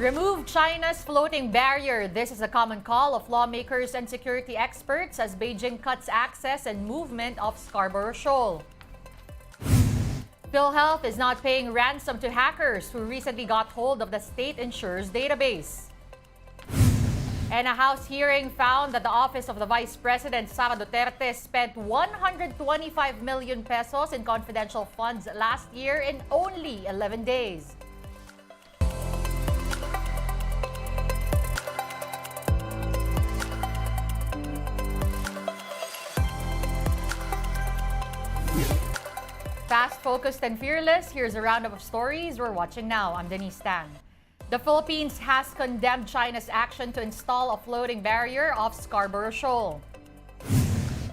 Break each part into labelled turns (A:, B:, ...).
A: Remove China's floating barrier. This is a common call of lawmakers and security experts as Beijing cuts access and movement of Scarborough Shoal. PhilHealth is not paying ransom to hackers who recently got hold of the state insurer's database. And a House hearing found that the office of the Vice President Sara Duterte spent 125 million pesos in confidential funds last year in only 11 days. Fast, focused, and fearless, here's a roundup of stories we're watching now. I'm Denise Tan. The Philippines has condemned China's action to install a floating barrier off Scarborough Shoal.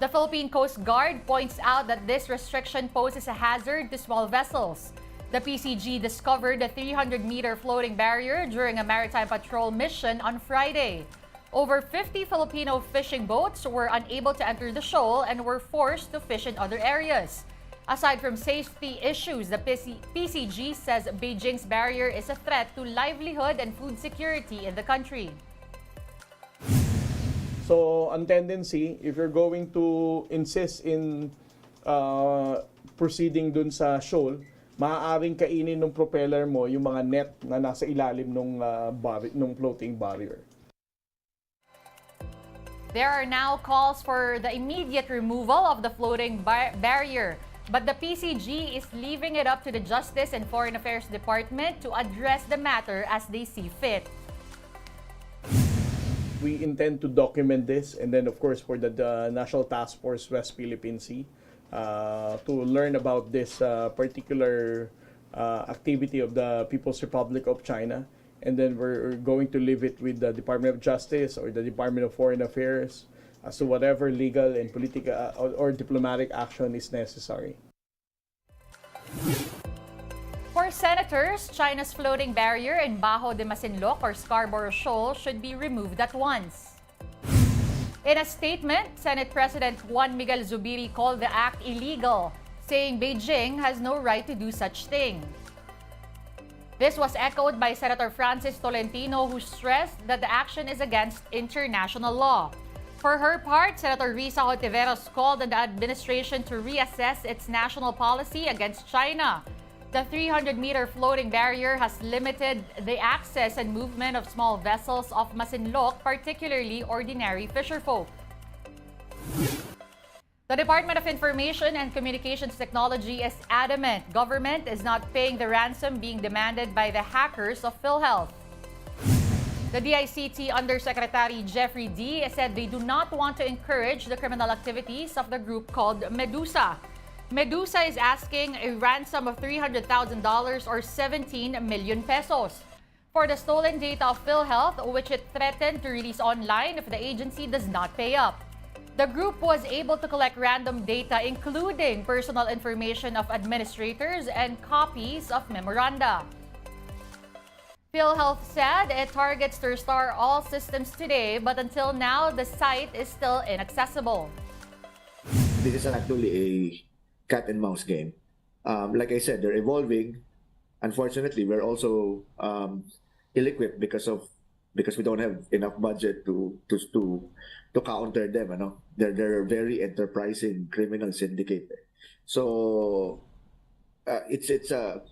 A: The Philippine Coast Guard points out that this restriction poses a hazard to small vessels. The PCG discovered a 300-meter floating barrier during a maritime patrol mission on Friday. Over 50 Filipino fishing boats were unable to enter the shoal and were forced to fish in other areas. Aside from safety issues, the PCG says Beijing's barrier is a threat to livelihood and food security in the country.
B: So, ang tendency, if you're going to insist in proceeding dun sa shoal, maaaring kainin ng propeller mo yung mga net na nasa ilalim ng floating barrier.
A: There are now calls for the immediate removal of the floating barrier. But the PCG is leaving it up to the Justice and Foreign Affairs Department to address the matter as they see fit.
B: We intend to document this, and then of course for the National Task Force West Philippine Sea to learn about this particular activity of the People's Republic of China, and then we're going to leave it with the Department of Justice or the Department of Foreign Affairs as to whatever legal and political or diplomatic action is necessary.
A: For senators, China's floating barrier in Bajo de Masinloc or Scarborough Shoal should be removed at once. In a statement, Senate President Juan Miguel Zubiri called the act illegal, saying Beijing has no right to do such thing. This was echoed by Senator Francis Tolentino, who stressed that the action is against international law. For her part, Senator Risa Hontiveros called on the administration to reassess its national policy against China. The 300-meter floating barrier has limited the access and movement of small vessels off Masinloc, particularly ordinary fisherfolk. The Department of Information and Communications Technology is adamant government is not paying the ransom being demanded by the hackers of PhilHealth. The DICT Undersecretary Jeffrey D. said they do not want to encourage the criminal activities of the group called Medusa. Medusa is asking a ransom of $300,000 or 17 million pesos for the stolen data of PhilHealth, which it threatened to release online if the agency does not pay up. The group was able to collect random data, including personal information of administrators and copies of memoranda. PhilHealth said it targets to restore all systems today, but until now, the site is still inaccessible.
C: This is actually a cat and mouse game. Like I said, they're evolving. Unfortunately, we're also ill-equipped because we don't have enough budget to counter them. They're a very enterprising criminal syndicate. So it's a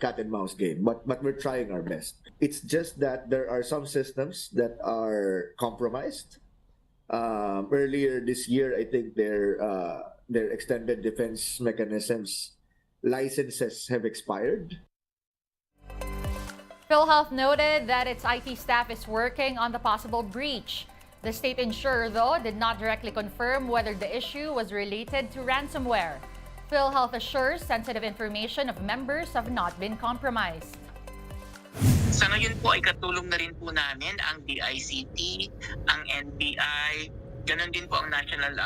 C: cat and mouse game, but we're trying our best. It's just that there are some systems that are compromised. Earlier this year, I think their extended defense mechanisms licenses have expired.
A: PhilHealth noted that its IT staff is working on the possible breach. The state insurer, though, did not directly confirm whether the issue was related to ransomware. PhilHealth assures sensitive information of members have not been compromised.
D: Sa ngayon po ay katulong na rin po namin ang DICT, ang NBI, ganun din po ang National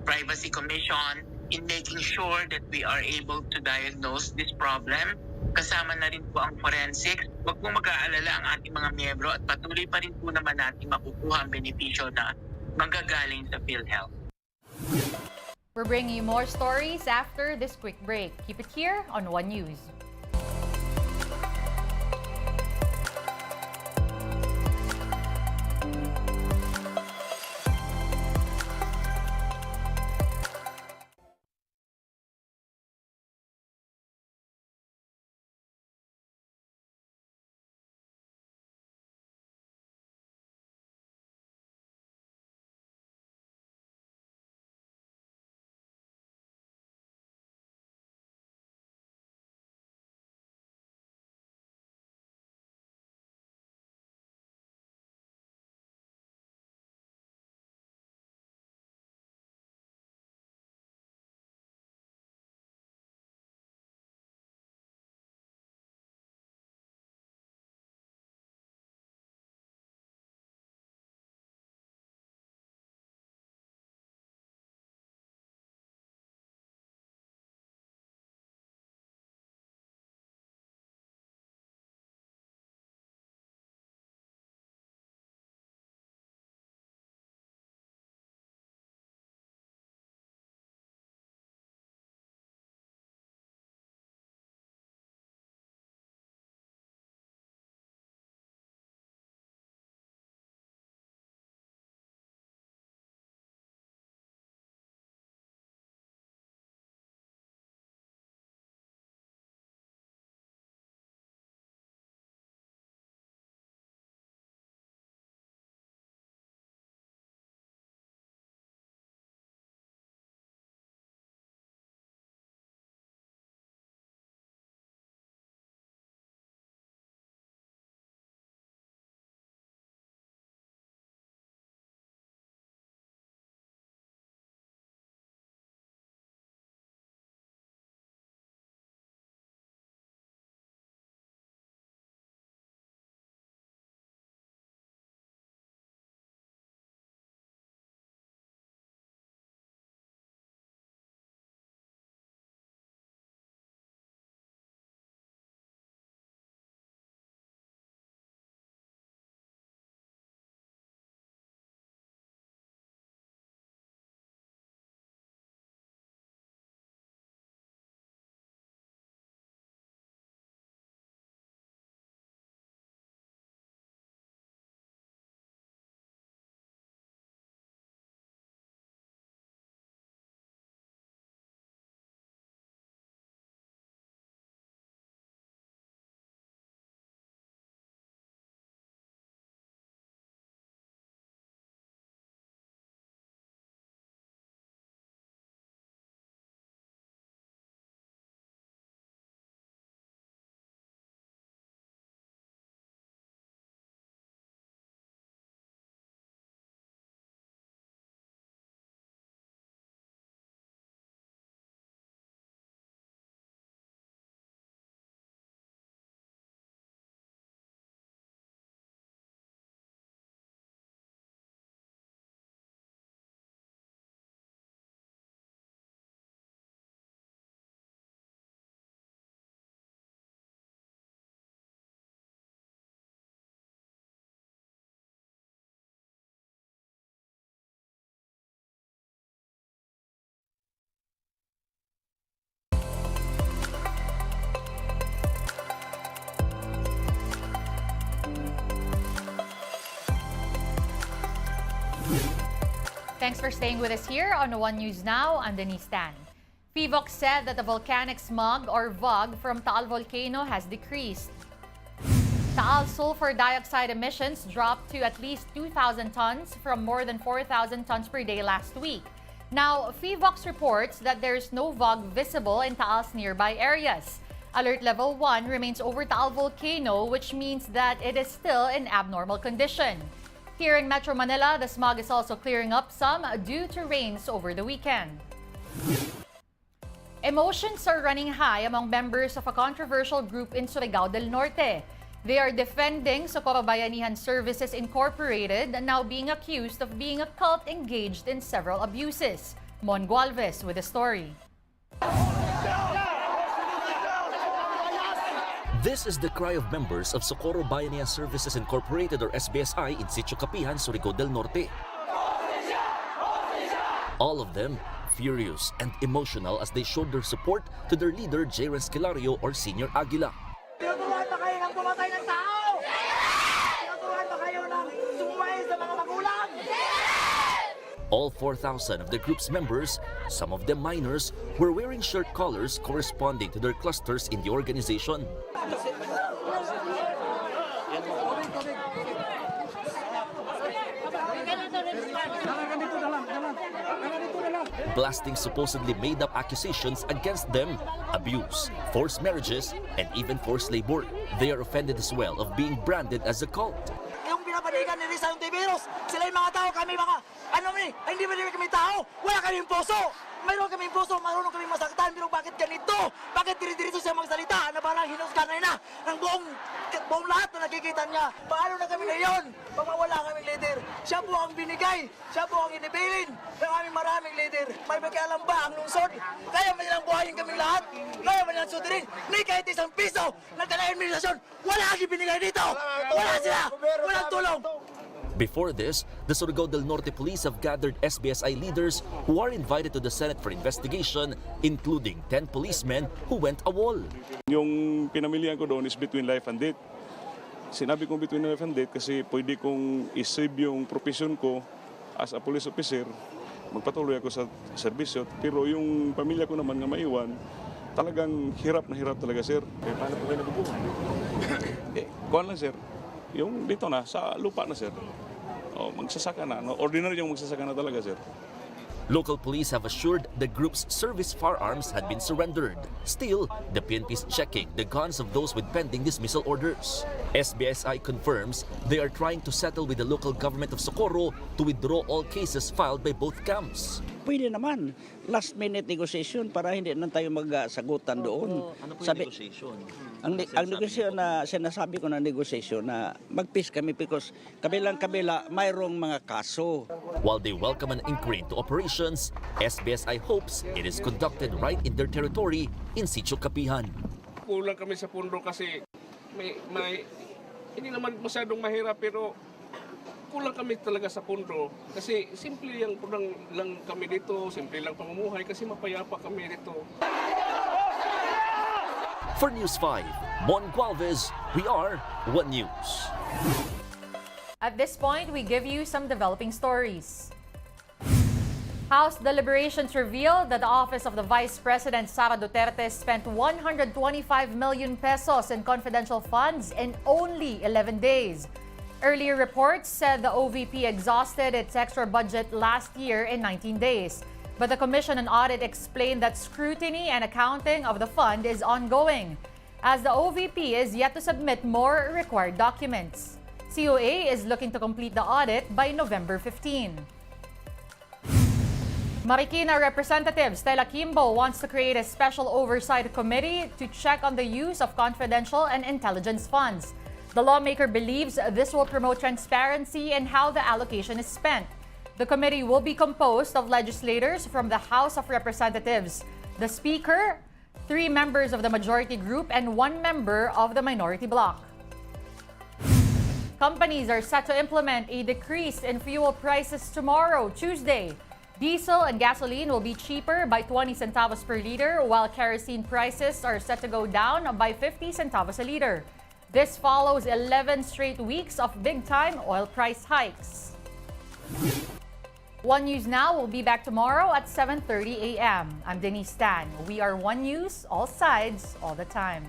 D: Privacy Commission in making sure that we are able to diagnose this problem. Kasama na rin po ang forensics. Huwag po mag-aalala ang ating mga miyembro at patuloy pa rin po naman natin makukuha ang benepisyo na manggagaling sa PhilHealth.
A: We're bringing you more stories after this quick break. Keep it here on One News. Thanks for staying with us here on One News Now. I'm Denise Tan. PHIVOC said that the volcanic smog or VOG from Taal volcano has decreased. Taal sulfur dioxide emissions dropped to at least 2,000 tons from more than 4,000 tons per day last week. Now, PHIVOC reports that there is no VOG visible in Taal's nearby areas. Alert level 1 remains over Taal volcano, which means that it is still in abnormal condition. Here in Metro Manila, the smog is also clearing up some due to rains over the weekend. Emotions are running high among members of a controversial group in Surigao Del Norte. They are defending Scarborough Bayanihan Services Incorporated, now being accused of being a cult engaged in several abuses. Mon Gualvez with the story.
E: This is the cry of members of Scarborough Bayanihan Services Incorporated or SBSI in Sitio Capihan, Surigao del Norte. All of them furious and emotional as they showed their support to their leader, J. Resquilario or Senior Aguila.
F: Tinuturuan ba kayo ng pumatay ng tao? Tinuturuan ba kayo ng sumay sa mga magulang?
E: All 4,000 of the group's members, some of them minors, were wearing shirt collars corresponding to their clusters in the organization. Blasting supposedly made-up accusations against them, abuse, forced marriages, and even forced labor. They are offended as well of being branded as a cult.
F: Yung pinapanigan ni Risa yung Tiberos, sila yung mga tao, kami mga, hindi ba kami tao? Wala kaming puso! Mayroon kaming puso, marunong kaming masaktan, pero bakit ganito? Bakit diri-dirito siya magsalita na parang hinusganan na ng buong lahat na nakikita niya? Paano na kami ngayon? Pag mawala kaming leader, siya po ang binigay, siya po ang inibilin ng aming maraming leader. May magkaalam ba ang lungsod? Kaya ba nilang buhayin kaming lahat? Kaya ba nilang sudirin? Ni kahit isang piso ng kala-administrasyon, wala kang binigay dito! Wala sila! Walang tulong!
E: Before this, the Surigao del Norte police have gathered SBSI leaders who are invited to the Senate for investigation, including 10 policemen who went AWOL.
G: Yung pinamilihan ko doon is between life and death. Sinabi kong between life and death kasi pwede kong isave yung profession ko as a police officer. Magpatuloy ako sa serbisyo. Pero yung pamilya ko naman nga maiwan, talagang hirap na hirap talaga, sir. Paano po kayo nabubuhay? Kuhan lang, sir. Yung dito na, sa lupa na, sir. Magsasaka na. Ordinary yung magsasaka na talaga, sir.
E: Local police have assured the group's service firearms had been surrendered. Still, the PNP is checking the guns of those with pending dismissal orders. SBSI confirms they are trying to settle with the local government of Socorro to withdraw all cases filed by both camps.
H: Pwede naman. Last minute negotiation para hindi na tayo magsagutan doon.
E: Ano po yung negotiation?
H: Ang negosasyon na sinasabi ko na negosasyon na mag-peace kami because kabilang-kabila mayroong mga kaso.
E: While they welcome an inquiry into operations, SBSI hopes it is conducted right in their territory in Sitio Capihan.
I: Kulang kami sa pundo kasi may hindi naman masyadong mahirap pero kulang kami talaga sa pundo kasi simple lang kami dito, simple lang pamumuhay kasi mapayapa kami dito.
E: For News 5, Mon Gualvez, we are One News.
A: At this point, we give you some developing stories. House deliberations reveal that the office of the Vice President Sara Duterte spent 125 million pesos in confidential funds in only 11 days. Earlier reports said the OVP exhausted its extra budget last year in 19 days. But the Commission on Audit explained that scrutiny and accounting of the fund is ongoing, as the OVP is yet to submit more required documents. COA is looking to complete the audit by November 15. Marikina Representative Stella Kimbo wants to create a special oversight committee to check on the use of confidential and intelligence funds. The lawmaker believes this will promote transparency in how the allocation is spent. The committee will be composed of legislators from the House of Representatives, the Speaker, 3 members of the majority group, and 1 member of the minority bloc. Companies are set to implement a decrease in fuel prices tomorrow, Tuesday. Diesel and gasoline will be cheaper by 20 centavos per liter, while kerosene prices are set to go down by 50 centavos a liter. This follows 11 straight weeks of big-time oil price hikes. One News Now will be back tomorrow at 7:30 a.m. I'm Denise Tan. We are One News, all sides, all the time.